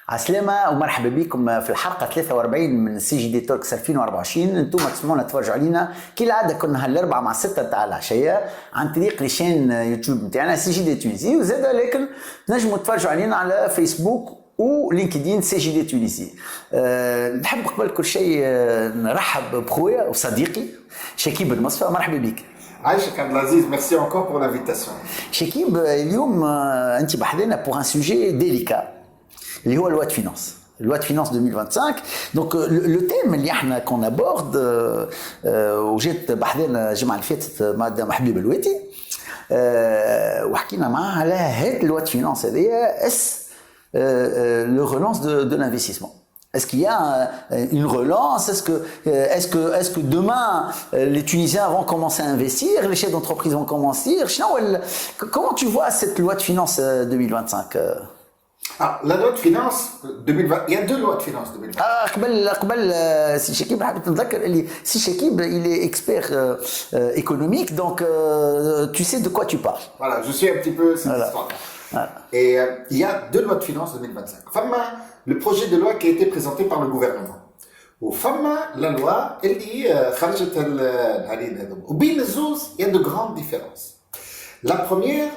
عسلامة ومرحبا بكم في الحلقة 43 من سي جي دي توركس 2024. انتم تسمعونا تفرجوا علينا كي العادة كنا هالاربعة مع 6 تاع العشية عن طريق لشين يوتيوب نتاعنا سي جي دي تونسي، وزاد لكن تنجموا تفرجوا علينا على فيسبوك ولينكدين سي جي دي تونسي. نحب قبل كل شيء نرحب بخويا وصديقي شكيب المصفى. مرحبا بك. عايشك عبد العزيز، ميرسي encore pour l'invitation. شكيب، اليوم انت بحثنا pour un sujet délicat اللي هو loi de finance. Loi de finance 2025. Donc le thème اللي احنا qu'on aborde وجيت بحثنا الجمعة اللي فاتت مع حبيب الويتي وحكينا معاه على هاد loi de finance هذيا le relance de l'investissement. Est-ce qu'il y a une relance? Est-ce que demain les Tunisiens vont commencer à investir, les chefs d'entreprise vont commencer? Comment tu vois cette loi de finance 2025? La loi de finances 2020, il y a deux lois de finances 2020. قبل سي شكيب حبيت نذكر اللي سي شكيب il est expert économique, donc tu sais de quoi tu parles. Voilà, je suis un petit peu cette histoire. Voilà. Et il y a deux lois de finances 2025. Fama, le projet de loi qui a été présenté par le gouvernement. Ou Fama, la loi, elle dit خرجت العليل هذا. وبين الزوز, il y a de grandes différences. La première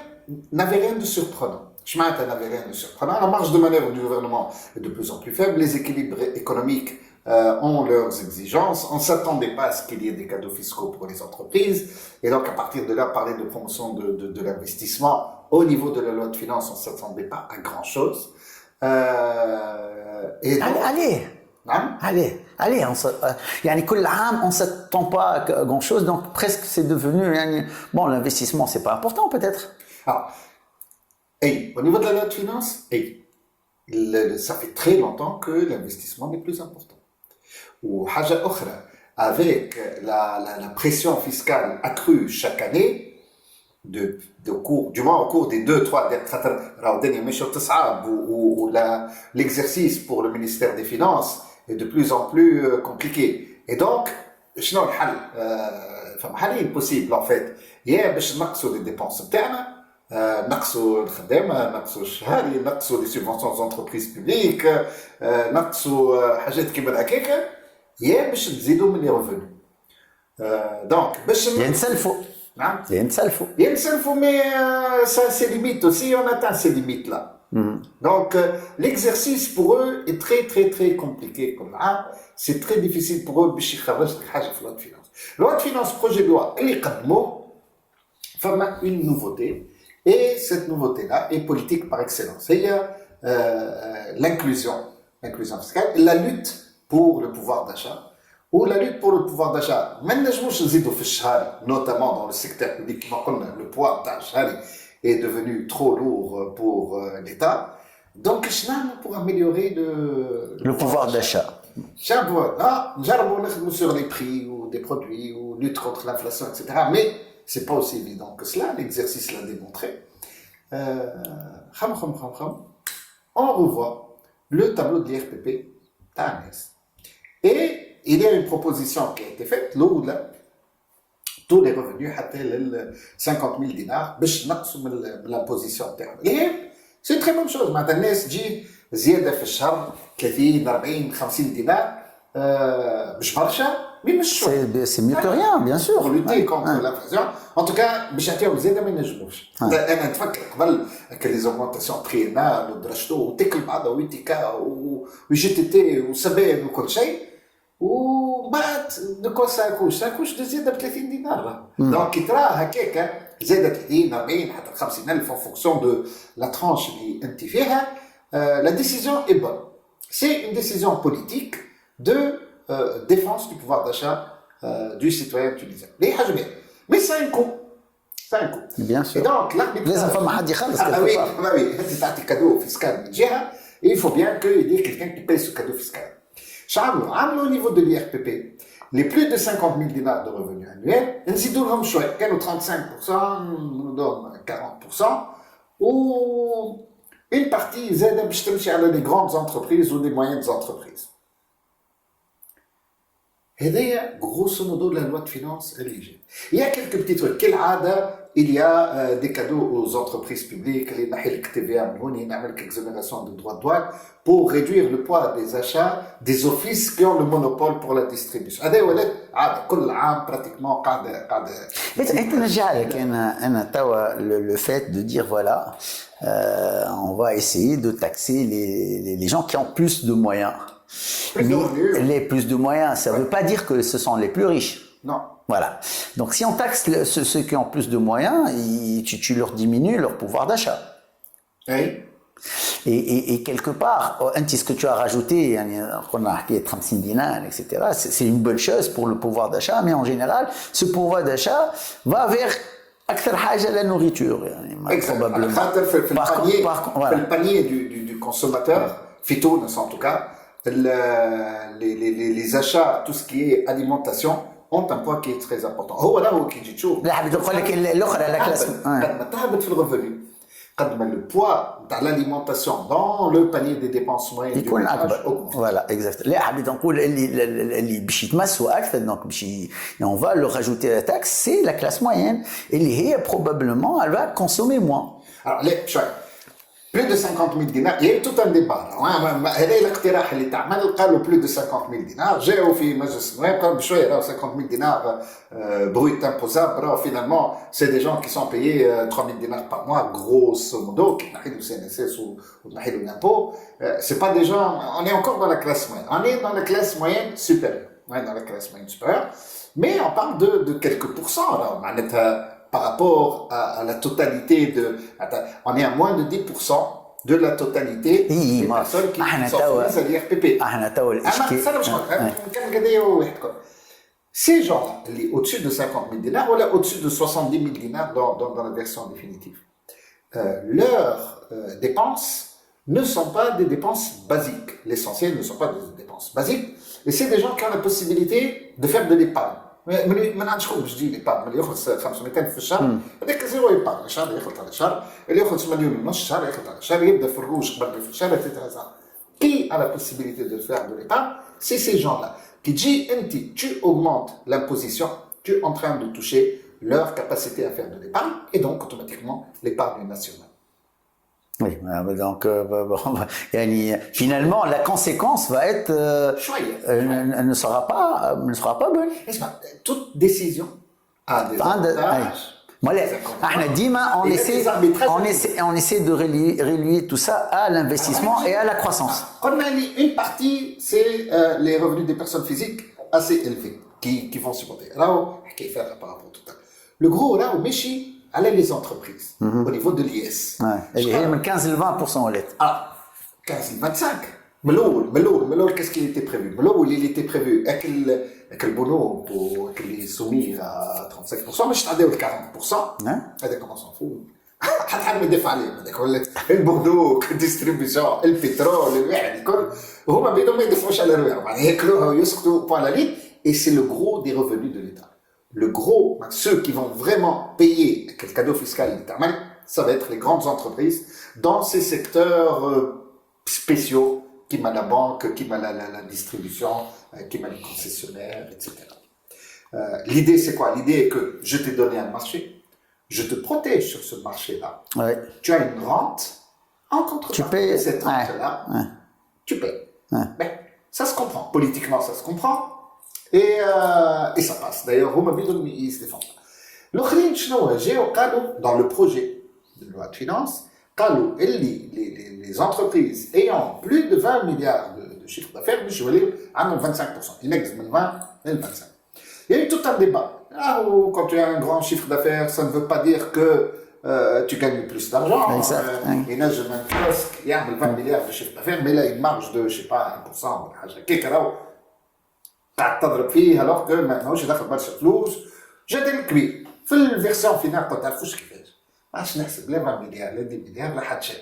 n'avait rien de surprenant. Je n'avais rien de surprenant. La marge de manœuvre du gouvernement est de plus en plus faible. Les équilibres économiques ont leurs exigences. On ne s'attendait pas à ce qu'il y ait des cadeaux fiscaux pour les entreprises. Et donc, à partir de là, parler de promotion de l'investissement au niveau de la loi de finances, on ne s'attendait pas à grand-chose. Allez, يعني كل عام on s'attend pas à grand-chose, donc presque c'est devenu bon, l'investissement c'est pas important peut-être. Au niveau de la loi de finances, ça fait très longtemps que l'investissement n'est plus important. Ou haja okhra, avec la pression fiscale accrue chaque année, du moins au cours des 2-3 dernières où l'exercice pour le ministère des Finances est de plus en plus compliqué. Et donc, شنو الحل؟ حلين possible en fait. يا باش نقصوا les dépenses internes, نقصوا الخدامة, نقصوا الشهري, نقصوا les subventions aux entreprises publiques, نقصوا حاجات كيما هكاك, يا باش نزيدوا من les revenus. Donc باش ينسلفوا. ينسلفوا, mais ça c'est limite aussi, on atteint ces limites là. Donc l'exercice pour eux est très très très compliqué comme là. C'est très difficile pour eux باش يخرج حاجة في loi de finance. Loi de finance, projet de loi, اللي قدموه فما une nouveauté. Et cette nouveauté-là est politique par excellence. Il y a l'inclusion fiscale, la lutte pour le pouvoir d'achat. Ou la lutte pour le pouvoir d'achat, notamment dans le secteur public, le poids d'achat est devenu trop lourd pour l'État. Donc, pour améliorer le pouvoir d'achat. Sur les prix ou des produits ou lutte contre l'inflation, etc. Mais c'est pas aussi évident que cela, l'exercice l'a démontré. On revoit le tableau de l'IRPP d'Agnès. Et il y a une proposition qui a été faite, tous les revenus, 50 000 dinars, l'imposition interne. Et c'est une très bonne chose. Maintenant, Agnès dit, زيادة في الشهر 30, 40, 50 dinars, مش برشا. C'est mieux que rien, bien sûr. Pour lutter contre l'inflation. En tout cas, باش نعطيو زيادة ما ينجموش. أنا نتفكر قبل les augmentations triennales ودرجتو وتكل بعضها ويتيكا وجي وسباب وكل شيء. وبعد de quoi ça accouche de زيادة ب 30 دينار. Donc كي ترى هكاك زيادة 30, 40 حتى 50,000 en fonction de la tranche اللي أنت فيها. La décision est bonne. C'est une décision politique de défense du pouvoir d'achat du citoyen tunisien. Mais ça a un coût. Bien sûr. Et donc, l'arbitrage... cadeau fiscal, et il faut bien qu'il y ait quelqu'un qui paye ce cadeau fiscal. Au niveau de l'IRPP, les plus de 50 000 dinars de revenus annuels, ils ont 35%, nous donnent 40%, ou une partie زادة باش تمشي على les grandes entreprises ou les moyennes entreprises. هذايا grosso modo la loi de finances elle est. Il y a quelques petits trucs. كالعادة il y a des cadeaux aux entreprises publiques, les نحي TVA من هوني نعمل exonération de droits de douane pour réduire le poids des achats des offices qui ont le monopole pour la distribution. هذا ولات عادة كل عام pratiquement قاعدة. انت نرجع لك انا توا le fait de dire voilà on va essayer de taxer les gens qui ont plus de moyens. Mais les plus de moyens, ça ne veut pas dire que ce sont les plus riches. Non. Voilà. Donc si on taxe ceux qui ont plus de moyens, tu leur diminues leur pouvoir d'achat. Oui. Et quelque part, ce que tu as rajouté, on a dit 50 dinars, etc., c'est une bonne chose pour le pouvoir d'achat, mais en général, ce pouvoir d'achat va vers أكثر حاجة la nourriture. Probablement. Dans le panier du consommateur, Fitounes en tout cas, les achats, tout ce qui est alimentation, ont un poids qui est très important. هو ده هو كي تجي تشوف. لا حبيت نقول لك الأخرى لا كلاس. قد ما تهبط في الريفوني قد ما le poids de l'alimentation dans le panier des dépenses moyennes يكون أكبر. Voilà, exact. لا حبيت نقول اللي باش يتمسوا أكثر donc باش on va leur rajouter la taxe, c'est la classe moyenne اللي هي probablement elle va consommer moins. Alors les plus de 50 000 dinars, il y a eu tout un débat. هذا الاقتراح اللي تعمل قالوا plus de 50 000 dinars, جاءوا في مجلس النواب قالوا بشويه راهو 50 000 dinars brut imposable, راهو finalement c'est des gens qui sont payés 3 000 dinars par mois grosso modo qui نحيدوا CNSS ou نحيدوا l'impôt. C'est pas des gens, on est encore dans la classe moyenne. On est dans la classe moyenne supérieure. On est dans la classe moyenne supérieure, mais on parle de quelques pourcents là, معناتها par rapport à la totalité de... On est à moins de 10% de la totalité des personnes qui sont soumises à l'IRPP. Ces gens-là, au-dessus de 50 000 dinars ou là, au-dessus de 70 000 dinars dans la version définitive, leurs dépenses ne sont pas des dépenses basiques. L'essentiel ne sont pas des dépenses basiques. Et c'est des gens qui ont la possibilité de faire de l'épargne. ما عندش خوف باش تجي لي بار اللي ياخذ 500 في الشهر هذاك زيرو يبار شهر ياخذ على شهر اللي ياخذ مليون ونص شهر ياخذ على شهر يبدا في الروج قبل في الشهر etc. Qui a la possibilité de faire de l'épargne? C'est ces gens-là qui disent tu augmentes l'imposition, tu es en train de toucher leur capacité à faire de l'épargne et donc automatiquement l'épargne nationale. Oui, donc finalement la conséquence va être elle ne sera pas bonne. Toute décision a des avantages. احنا ديما on essaie de relier tout ça à l'investissement et à la croissance. Une partie c'est les revenus des personnes physiques assez élevés qui vont supporter. Là qui fait par rapport à tout ça. Le gros là au Méchi allait les entreprises au niveau de l'IS. Elle est de 15 à 20% au lait. Ah, 15 à 25. Meloul, qu'est-ce qui était prévu? Meloul, il était prévu avec le bono pour qu'il est soumis à 35%, mais je t'en dis 40%. Hada comment s'en fout? حد يدفع عليه هذاك ولا البردو الديستريبيسيون البترول الواحد الكل وهما بيدهم ما يدفعوش على الرواح يعني ياكلوها ويسقطوا بوان لا لين et c'est le gros des revenus de l'État. Le gros, ceux qui vont vraiment payer quel cadeau fiscal ça va être les grandes entreprises dans ces secteurs spéciaux qui m'a la banque, qui m'a la distribution, qui m'a les concessionnaires, etc. L'idée c'est quoi? L'idée est que je t'ai donné un marché, je te protège sur ce marché-là. Ouais. Tu as une rente, en contrepartie de cette rente-là, tu payes. Ben, ça se comprend, politiquement ça se comprend. Et ça passe. D'ailleurs, هما بدهم يستفادوا. الآخرين شنو جاوا قالوا dans le projet de loi de finances قالوا اللي les entreprises ayant plus de 20 milliards de chiffre d'affaires باش يوليو عندهم 25%. ينقص من 20 إلى 25. Il y a eu tout un débat. Quand tu as un grand chiffre d'affaires, ça ne veut pas dire que tu gagnes plus d'argent. Il y a un kiosque, il y a 20 milliards de chiffre d'affaires, mais là une marge de, je sais pas, 1% ou حاجة كيك راهو قاعد تضرب فيه alors que ما ماهوش داخل برشا فلوس. جات الكبير في الفيرسيون فينال ما تعرفوش كيفاش. ماش نحسب لا 20 مليار لا 10 مليار لا حتى شيء.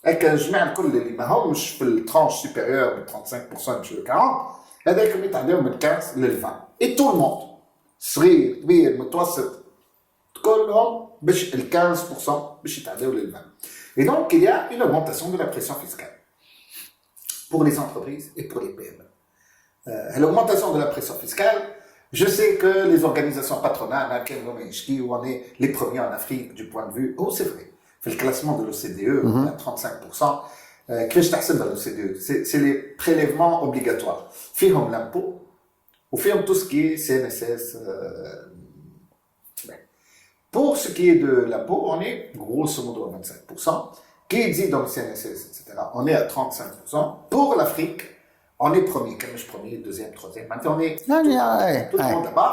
هكا الجماعة الكل اللي ماهمش في الترانش سوبيريور ب 35% مش 40 هذاك اللي تعداو من 15 لل 20. Et tout le monde صغير كبير متوسط كلهم باش ال 15% باش يتعداو لل 20. Et donc, il y a une augmentation de la pression fiscale pour les entreprises et pour les PME. L'augmentation de la pression fiscale, je sais que les organisations patronales, on est les premiers en Afrique du point de vue, oh c'est vrai, fait le classement de l'OCDE, on est à 35%. كيفاش تحسبها l'OCDE? C'est les prélèvements obligatoires. فيهم l'impôt, ou فيهم tout ce qui est CNSS. Pour ce qui est de l'impôt, on est grosso modo à 25%. Qui dit dans le CNSS, etc. On est à 35%. Pour l'Afrique, on est premier, premier, deuxième, troisième. Maintenant, on est tout le monde là-bas.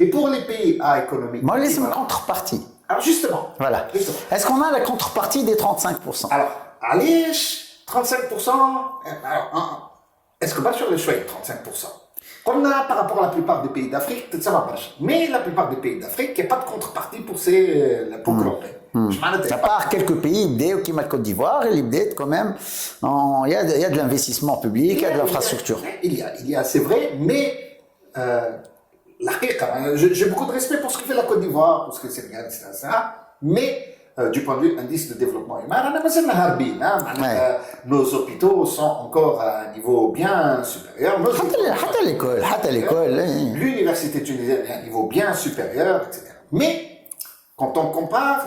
Et pour les pays à économie. Moi, laisse une contrepartie. Alors, justement. Voilà. Justement. Est-ce qu'on a la contrepartie des 35%? Alors, allez, 35%. Alors, est-ce que pas sur le choix, 35%? Comme on a par rapport à la plupart des pays d'Afrique, peut-être ça va pas. Mais la plupart des pays d'Afrique, il n'y a pas de contrepartie pour l'impôt que l'on paie. À part quelques pays, comme la Côte d'Ivoire, quand même, il y a de l'investissement public, il y a de l'infrastructure. Il y a, c'est vrai, mais j'ai beaucoup de respect pour ce que fait la Côte d'Ivoire, pour ce que le Sénégal, etc. Mais du point de vue indice de développement humain, nos hôpitaux sont encore à un niveau bien supérieur. L'université tunisienne est à un niveau bien supérieur, etc. Mais quand on compare,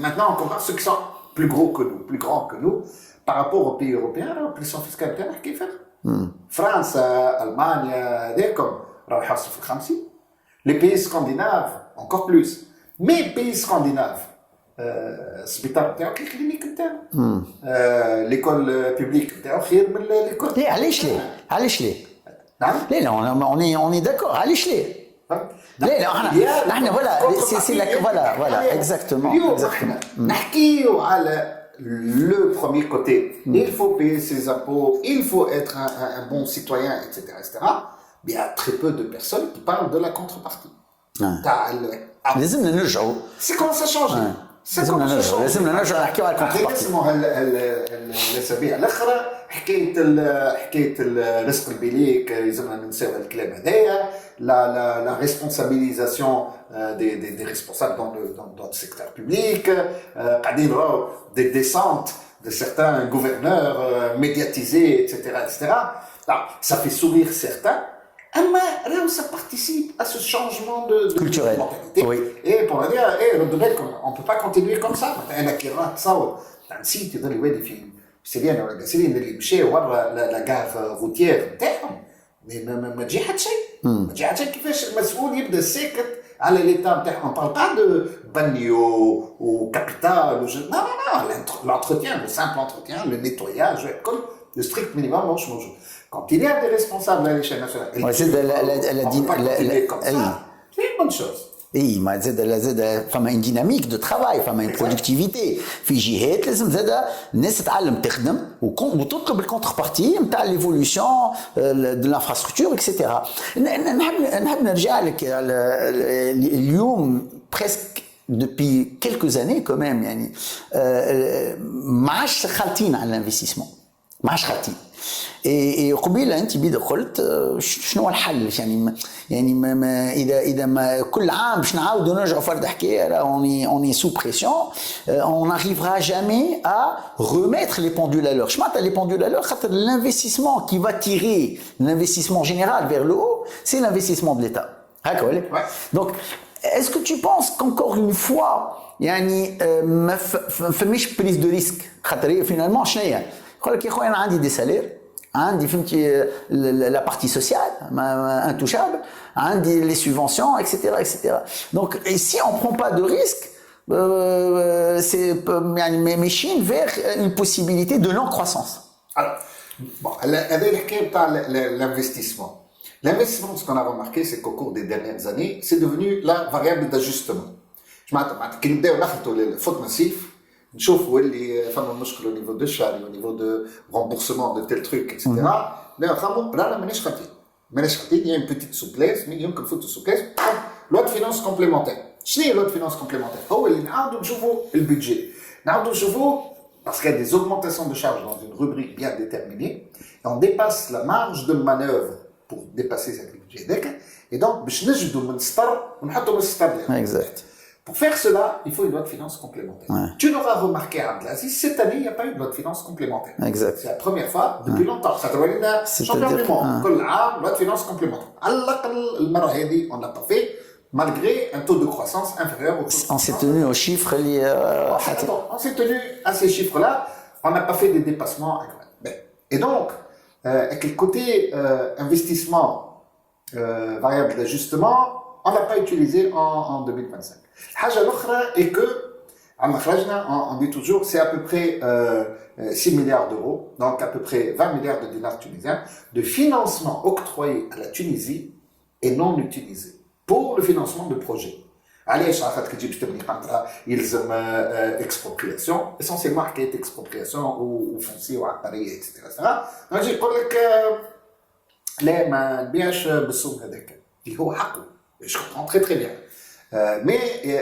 maintenant on compare ceux qui sont plus gros que nous, plus grands que nous, par rapport aux pays européens, la pression fiscale qui fait. France, Allemagne, comme les pays scandinaves, encore plus. Mais les pays scandinaves, l'école publique, l'école. علاش ليه on est d'accord علاش ليه voilà exactement نحكيو على le premier côté. Il faut payer ses impôts, il faut être un bon citoyen, etc., etc. Mais il y a très peu de personnes qui parlent de la contrepartie. C'est comment ça change. لازم نرجعوا نحكيوا على الكونتربارتي. اسمه الاسابيع الاخرى حكايه الرزق البليك لازمنا ننساو الكلام هذايا la responsabilisation des responsables dans le secteur public قاعدين نراو des descentes de certains gouverneurs médiatisés, etc., etc. Alors, ça fait sourire certains. Mais ça participe à ce changement de culturel. Mentalité. Oui. Et pour dire, on ne peut pas continuer comme ça. C'est bien, la gare routière, mais ما تجي حد شيء. ما تجي حد شيء كيفاش المسؤول يبدا ساكت على l'état نتاعو. On parle pas de banio ou capital ou non, l'entretien, le simple entretien, le nettoyage, le strict minimum, quand il y a des responsables à l'échelle nationale, c'est une bonne chose. اي ما زاد فما ان ديناميك دو ترافاي فما ان برودكتيفيتي في جهات لازم زاد الناس تتعلم تخدم وتطلب الكونتربارتي نتاع ليفولوسيون دو لانفراستركتور اكسيتيرا. نحب نرجع لك اليوم بريسك depuis quelques années quand même يعني ما عادش خالطين على الانفستيسمون ما عادش خالطين. اي قبيله انت بيد قلت شنو الحل يعني ما اذا ما كل عام باش نعاودوا نرجعوا فرد حكايه on est sous pression on n'arrivera jamais à remettre les pendules à l'heure. Je m'attends les pendules à l'heure خاطر l'investissement qui va tirer l'investissement général vers le haut c'est l'investissement de l'État. Donc est-ce que tu penses qu'encore une fois يعني ما فماش بريز دو ريسك خاطر فينالمون شنو هي يقول لك يا خويا انا عندي دي سالير عندي فهمتي la partie sociale intouchable عندي les subventions etc. Donc et si on prend pas de risque c'est يعني ماشيين vers une possibilité de non croissance. Alors bon هذه الحكايه تاع l'investissement. L'investissement, ce qu'on a remarqué, c'est qu'au cours des dernières années, c'est devenu la variable d'ajustement. Je m'attends, كي نبداو نخلطوا الفوت massif, نشوفوا اللي فما مشكل au niveau de charge, au niveau de remboursement de tel truc, etc. لا نخمموا رانا ماناش خاطين. Il y a une petite souplesse, mais يمكن نفوتوا souplesse. Loi de finances complémentaire. شنو هي loi de finances complémentaire؟ هو اللي نعاودوا نشوفوا البudget. نعاودوا نشوفوا parce qu'il y a des augmentations de charges dans une rubrique bien déterminée, et on dépasse la marge de manœuvre pour dépasser cette budget. Et donc, باش نجدوا من السطر ونحطوا من السطر. Exact. Pour faire cela, il faut une loi de finances complémentaire. Tu l'auras remarqué, Abdelaziz, cette année, il n'y a pas eu de loi de finances complémentaire. Exact. C'est la première fois depuis longtemps. Ça doit être champion du monde. Loi de finances complémentaire. On l'a pas fait, malgré un taux de croissance inférieur au taux de croissance. On s'est tenu aux chiffres liés on s'est tenu à ces chiffres-là. On n'a pas fait des dépassements. Et donc, avec le côté investissement variable d'ajustement, on n'a pas utilisé en 2025. L'autre chose est que, on dit toujours, c'est à peu près 6 milliards d'euros, donc à peu près 20 milliards de dinars tunisiens, de financement octroyé à la Tunisie et non utilisé pour le financement de projets. علاش خاطر كي تجي باش تبني قنطره يلزم اكسبروبرياسيون اسونسيلمون حكايه اكسبروبرياسيون وفونسي وعقاريه اكسترا نجي نقول لك لا ما نبيعش بالسوم هذاك اللي هو حقه جو كومبرون تري تري بيان مي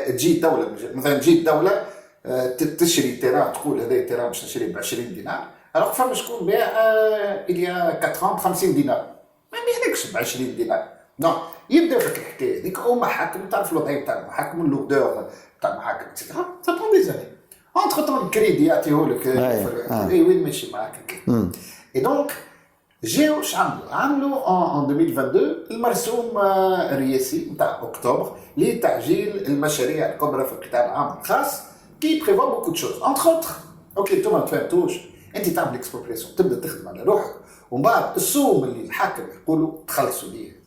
تجي الدوله مثلا تجي الدوله تشري تيران تقول هذا تيران باش نشريه ب 20 دينار الوغ فما شكون باع اليا 4 ب 50 دينار ما يبيعلكش ب 20 دينار نو يبدا فيك الحكايه هذيك او محاكم تعرف الوضعيه تاع المحاكم اللوردور تاع المحاكم اكسترا سا برون دي زاني انتر طون الكريدي يعطيه لك اي وين ماشي معاك هكا اي دونك جاو واش عملوا ان 2022 المرسوم الرئاسي نتاع اكتوبر لتعجيل المشاريع الكبرى في القطاع العام الخاص كي بريفوا بوكو دو شوز انتر اوتر اوكي انتوما ما تفهمتوش انت تعمل اكسبروبرياسيون تبدا تخدم على روحك ومن بعد السوم اللي الحاكم يقولوا تخلصوا ليه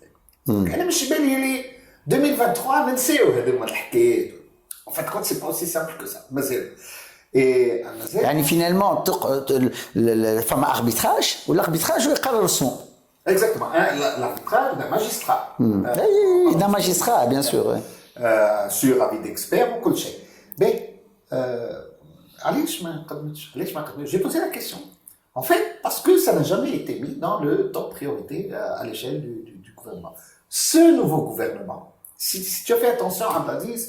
انا مش بالي لي 2023 ننساو هذوما الحكايات en fait quand c'est pas aussi simple que ça مازال يعني فينالمون فما اربيتراج والاربيتراج يقرر السوم exactement l'arbitrage d'un magistrat d'un magistrat bien sûr sur avis d'experts وكل شيء علاش ما قدمتش j'ai posé la question en fait parce que ça n'a jamais été mis dans le top priorité à l'échelle du gouvernement ce nouveau gouvernement si tu as fait attention à Abdelaziz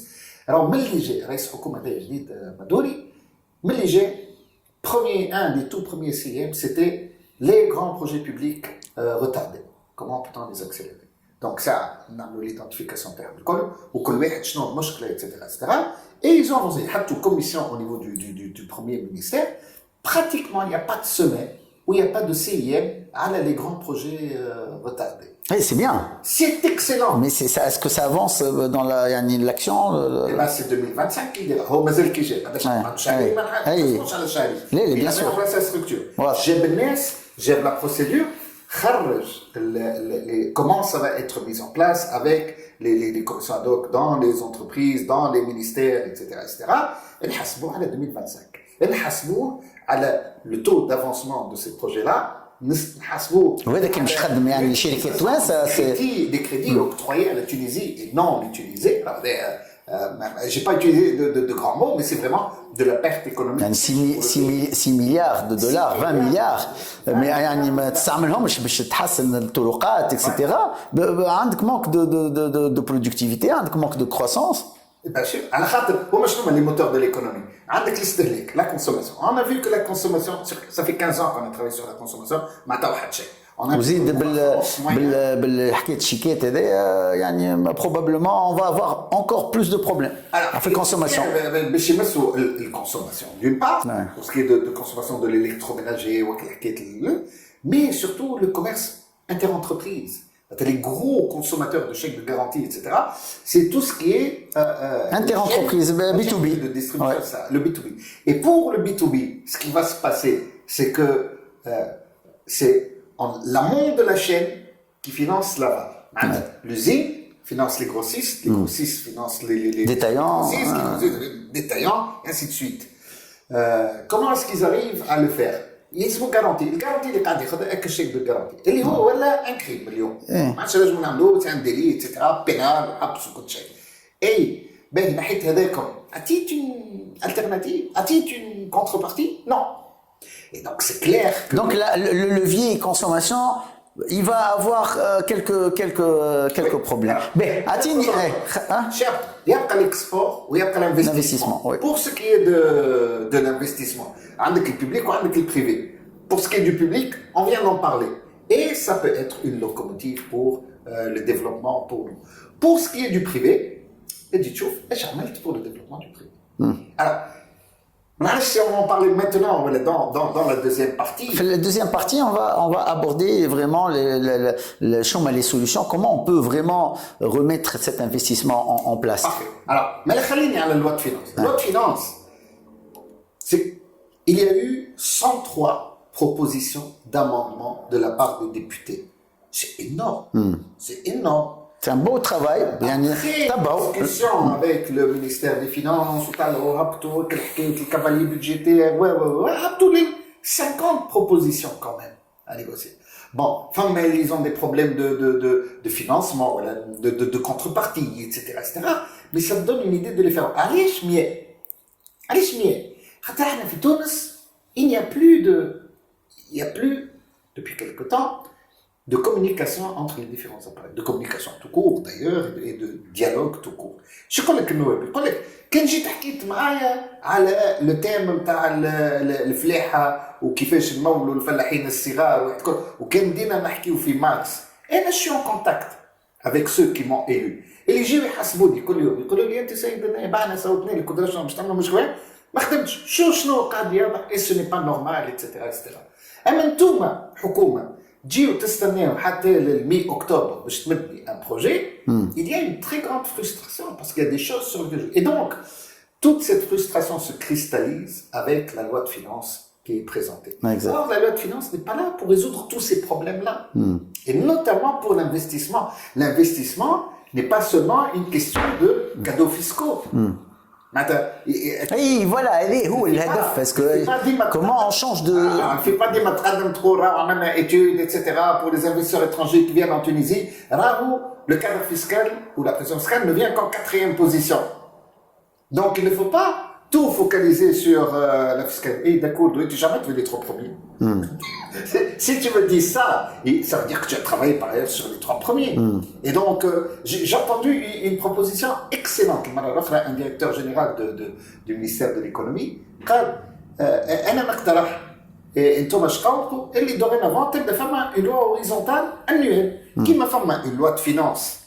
alors ملي جا رئيس حكومه جديد مدوري ملي جا un des tout premiers CM c'était les grands projets publics retardés comment peut-on les accélérer donc ça نعملوا l'identification تاعهم الكل وكل واحد شنو المشكله etc et ils ont avancé حطوا commission au niveau du premier ministère pratiquement il n'y a pas de semaine où il n'y a pas de CIM على les grands projets retardés. Oui, c'est bien. C'est excellent. Mais c'est ça, est-ce que ça avance dans l'action Eh ben, c'est 2025 qu'il est là. هو مازال كي جاي هذا شهرين ما نحكمش على شهرين. لا bien sûr. Il a sa structure. جاب الناس جاب la procédure خرج comment ça va être mis en place avec les commissions ad hoc dans les entreprises, dans les ministères, etc. نحسبوه على 2025. نحسبوه على le taux d'avancement de ces projets-là. نحسبوه وهذا كان باش يخدم يعني الشركات توانسه des crédits octroyés à la Tunisie et non utilisés. J'ai pas utilisé de grands mots, mais c'est vraiment de la perte économique. يعني 6 مليار دولار 20 مليار يعني ما تستعملهمش باش تحسن الطرقات اكسيتيرا عندك مانك دو برودكتيفيتي عندك مانك دو كروسونس Bien sûr, على خاطر هما شنو هما les moteurs de l'économie عندك الاستهلاك la consommation on a vu que la consommation ça fait 15 ans qu'on a travaillé sur la consommation ما عطاو حد شيء وزيد بالحكايه الشيكات هذايا يعني probablement on va avoir encore plus de problèmes في الكونسوماسيون باش يمسوا الكونسوماسيون d'une part pour ce qui est de consommation de l'électroménager وكل حكايه mais surtout le commerce interentreprise les gros consommateurs de chèques de garantie, etc. C'est tout ce qui est interentreprise, B2B, de distribution, ça, le B2B. Et pour le B2B, ce qui va se passer, c'est que c'est l'amont de la chaîne qui finance l'aval. L'usine finance les grossistes financent les détaillants, détaillants, et ainsi de suite. Comment est-ce qu'ils arrivent à le faire? يسمو garantie الجارانتي اللي قاعد ياخذ هكا الشيك دو جارانتي اللي هو ولا ان كريم اليوم ما عادش لازم نعملوه تاع ديلي اكسترا بينال حبس وكل شيء اي باهي نحيت هذاكم عطيت اون التيرناتيف عطيت اون كونتربارتي نو et donc c'est clair que donc le levier consommation il va avoir quelques problèmes. Mais Atine, il y a l'export ou il y a l'investissement. Pour ce qui est de l'investissement, avec le public ou avec le privé. Pour ce qui est du public, on vient d'en parler. Et ça peut être une locomotive pour le développement pour nous. Pour ce qui est du privé, et tu trouves, et j'ai pour le développement du privé. Alors, là, si on en parlait maintenant, dans la deuxième partie. Dans la deuxième partie, on va aborder vraiment les solutions, comment on peut vraiment remettre cet investissement en place. Parfait. Alors, mais la loi de finances. La loi de finances, il y a eu 103 propositions d'amendement de la part des députés. C'est énorme. C'est énorme. C'est un beau travail. Après discussion avec le ministère des Finances, le cavalier budgétaire, tous les 50 propositions quand même à négocier. Bon, enfin, mais ils ont des problèmes de financement, de contrepartie, etc., etc. Mais ça te donne une idée de les faire. Allez, il n'y a plus, depuis quelque temps, de communication entre les différents appareils, de communication tout court d'ailleurs, et de dialogue tout court. Je connais que nous, quand j'ai حكيت معايا على le thème نتاع الفلاحة وكيفاش نمولوا الفلاحين الصغار وكان بدينا نحكيو في مارس، انا شو en contact avec ceux qui m'ont élu. اللي يجيو يحاسبوني كل يوم يقولوا لي انت سيدنا بعنا صوتنا لك ودرجنا مش تعملوا مشكله ما خدمتش شنو قاعد يضع اي سو ني با نورمال ايتترا ايتترا. اما انتوما حكومه تجيو تستناو حتى للمي اكتوبر باش تمدني ان بروجي il y a une très grande frustration parce qu'il y a des choses sur le jeu. Et donc toute cette frustration se cristallise avec la loi de finances qui est présentée. Exact. Or la loi de finances n'est pas là pour résoudre tous ces problèmes-là. Et notamment pour l'investissement. L'investissement n'est pas seulement une question de cadeaux fiscaux. Oui, voilà, où est le hadaf, parce que comment on change de... On ne fait pas des matradam trop rares, on a études, etc. pour les investisseurs étrangers qui viennent en Tunisie. Rarement, le cadre fiscal ou la pression fiscale ne vient qu'en 4e position. Donc il ne faut pas tout focaliser sur la fiscalité. D'accord, tu jamais tu veux les 3 premiers. Si tu me dis ça, ça veut dire que tu as travaillé par ailleurs sur les 3 premiers. Et donc, j'ai entendu une proposition excellente. Un directeur général du ministère de l'économie, أنا مقترح انتم اش قولكم اللي dorénavant تبدا فما une loi horizontale annuelle كيما فما une loi de finances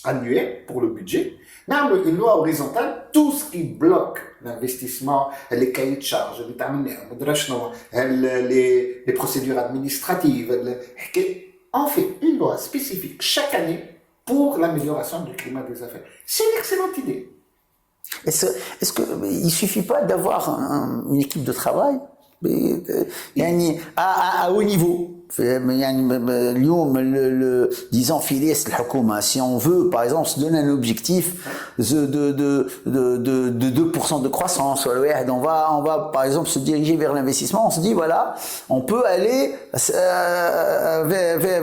annuelle pour le budget. نعمل une loi horizontale, tout ce qui bloque l'investissement, les cahiers de charges, les procédures administratives, on fait une loi spécifique chaque année pour l'amélioration du climat des affaires. C'est une excellente idée. Est-ce qu'il ne suffit pas d'avoir une équipe de travail à haut niveau? disons filiès الحكومة, si on veut par exemple se donner un objectif de 2% de croissance, on va par exemple se diriger vers l'investissement, on se dit voilà, on peut aller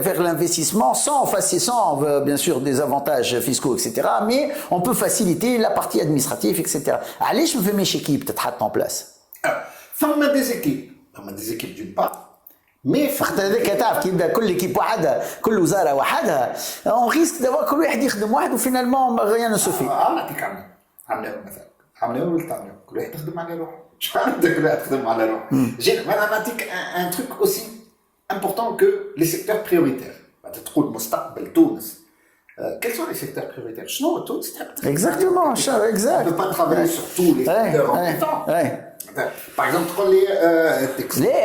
vers l'investissement sans bien sûr des avantages fiscaux, etc. mais on peut faciliter la partie administrative, etc. Allez, je me fais mes équipes تتحط en place. فما des équipes d'une part. Mais هذاك تعرف كي يبدا كل ايكيب وحدها كل وزاره وحدها on risque d'avoir كل واحد يخدم وحده finalement rien ne se fait. نعطيك عملوا مثلا عملوا ولا تعملوا كل واحد يخدم على روحه. شو عندك كل واحد يخدم على روحه. انا نعطيك un truc aussi important que les secteurs prioritaires. تقول مستقبل تونس. Quels sont les secteurs prioritaires? شنو تونس تحب؟ Exactement, exact. On ne peut pas travailler sur tous les secteurs en même temps. Par exemple,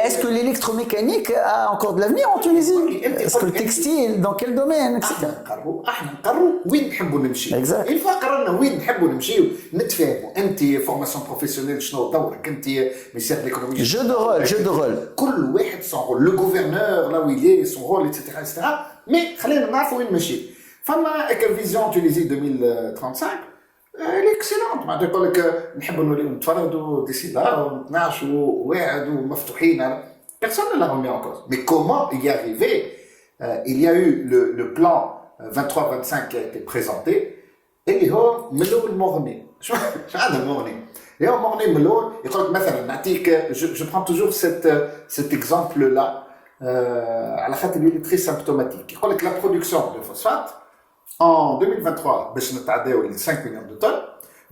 est-ce que l'électromécanique a encore de l'avenir en Tunisie? Est-ce que le textile, dans quel domaine, etc. Exact. Une fois قررنا وين نحبوا نمشيو نتفاهموا. أنت formation professionnelle شنو دورك؟ أنت ministère de l'économie. Jeu de rôle. كل واحد son rôle. Le gouverneur là où il est, son rôle, etc., etc. Mais خلينا نعرفوا وين ماشي. فما vision Tunisie 2035. Elle est excellente. ما تقول لك نحب نوليو نتفرضوا d'ici là ونتناقشوا واعد ومفتوحين. Personne ne l'a remis en cause. Mais comment y arriver? Il y a eu le plan 23-25 qui a été présenté. اللي هو ملول مغني. شو هذا مغني؟ اللي هو مغني ملول يقول لك مثلا نعطيك je prends toujours cet exemple là على خاطر il est très symptomatique. يقول لك la production de phosphate en 2023, باش نتعداو les 5 millions de tonnes,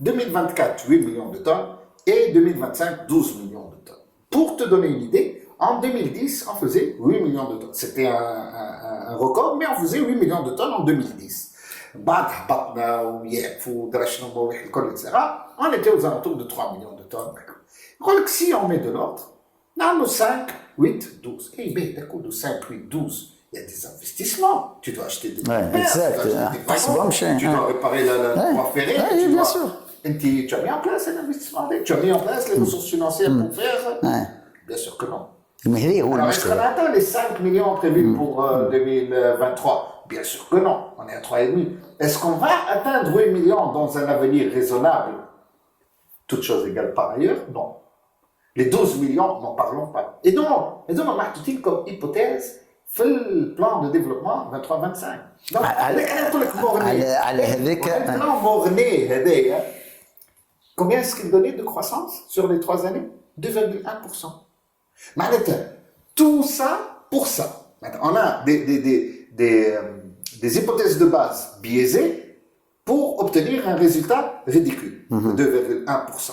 2024, 8 millions de tonnes, et 2025, 12 millions de tonnes. Pour te donner une idée, en 2010, on faisait 8 millions de tonnes. C'était un record, mais on faisait 8 millions de tonnes en 2010. بعد هبطنا ويقفوا درشنا مروح الكل etc. On était aux alentours de 3 millions de tonnes. Donc si on met de l'ordre, dans nos 5, 8, 12. Et bien, d'accord, de 5, 8, 12, il y a des investissements. Tu dois acheter des exact. Tu dois réparer la voie ferrée. Oui, bien sûr. Tu as mis en place un investissement. Tu as mis en place les ressources financières pour faire. Bien sûr que non. Mais alors, est-ce qu'on atteint les 5 millions prévus pour 2023? Bien sûr que non. On est à 3,5. Est-ce qu'on va atteindre 8 millions dans un avenir raisonnable? Toutes choses égales par ailleurs? Non. Les 12 millions, n'en parlons pas. Et donc, on a tout comme hypothèse, fait le plan de développement 23-25. Donc, le plan Mornay, combien est-ce qu'il donnait de croissance sur les 3 années? 2,1%. Maintenant, tout ça pour ça. Maintenant, on a des hypothèses de base biaisées pour obtenir un résultat ridicule, 2,1%.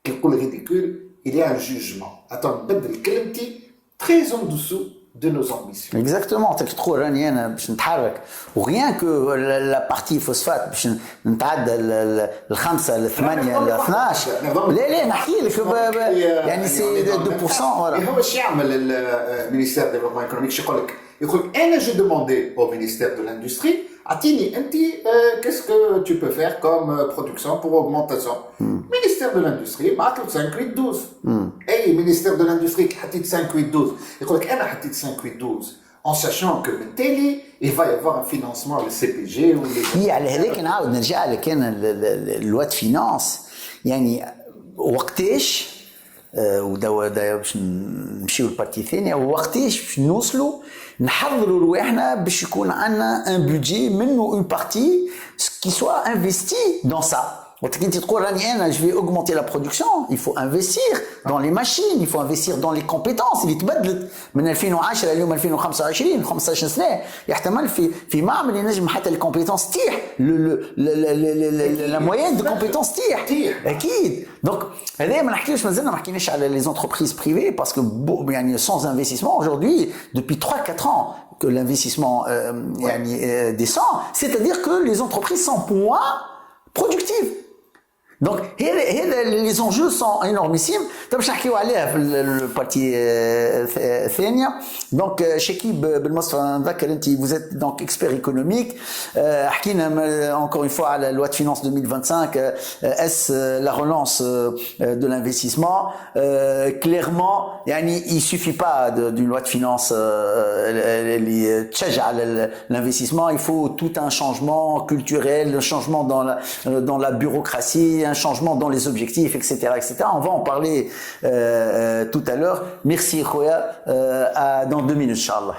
Quel est le ridicule? Il y a un jugement. Attends, très en dessous de nos ambitions. Exactement. تكتقول راني انا باش نتحرك وغيان كو لا بارتي فوسفات باش نتعدى الخمسه للثمانيه ل 12 لا نحكي لك يعني سي 2% ولا هو ايش يعمل المينيستير ديفلوبمون ايكونوميك؟ شو يقول لك انا جو دوموندي او مينيستير دو لاندستري اعطيني انت qu'est-ce que tu peux faire comme production pour augmentation. Ministère de l'industrie بعث له 5 8 12 اي ministère de l'industrie حطيت 5 8 12 يقول لك انا حطيت 5 8 12 en sachant que بالتالي il va y avoir un financement le CPG ou هي على هذاك نعاود نرجع لك انا الواد فينانس يعني وقتاش ودوا باش نمشيو للبارتي الثانيه وقتاش باش نوصلوا نحضروا رواحنا باش يكون عندنا ان بودجي منه اون بارتي كي سوا انفستي دون سا. وقت انت تقول راني انا je vais augmenter la production, il faut investir dans les machines, il faut investir dans les compétences اللي تبدلت من 2010 اليوم 2025 15 سنه يحتمل في معمل ينجم حتى الكومبيتونس تيح لا موين دو كومبيتونس تيح اكيد. دونك هذا ما نحكيوش مازلنا ما حكيناش على لي زونتربريز بريفي باسكو يعني sans investissement aujourd'hui depuis 3-4 ans que l'investissement descend, c'est-à-dire que les entreprises sont moins productives. Donc, les enjeux sont énormissimes. طب باش نحكيو عليها في البارتي الثانيه. Donc شكيب بالمصطفى نذكر انت vous êtes donc expert économique. حكينا encore une fois على la loi de finances 2025. Est-ce la relance de l'investissement? Clairement يعني il suffit pas d'une loi de finances اللي تشجع على l'investissement. Il faut tout un changement culturel, un changement dans la bureaucratie, un changement dans les objectifs, etc., etc. On va en parler tout à l'heure. Merci, Khoya. Dans 2 minutes, Inch'Allah.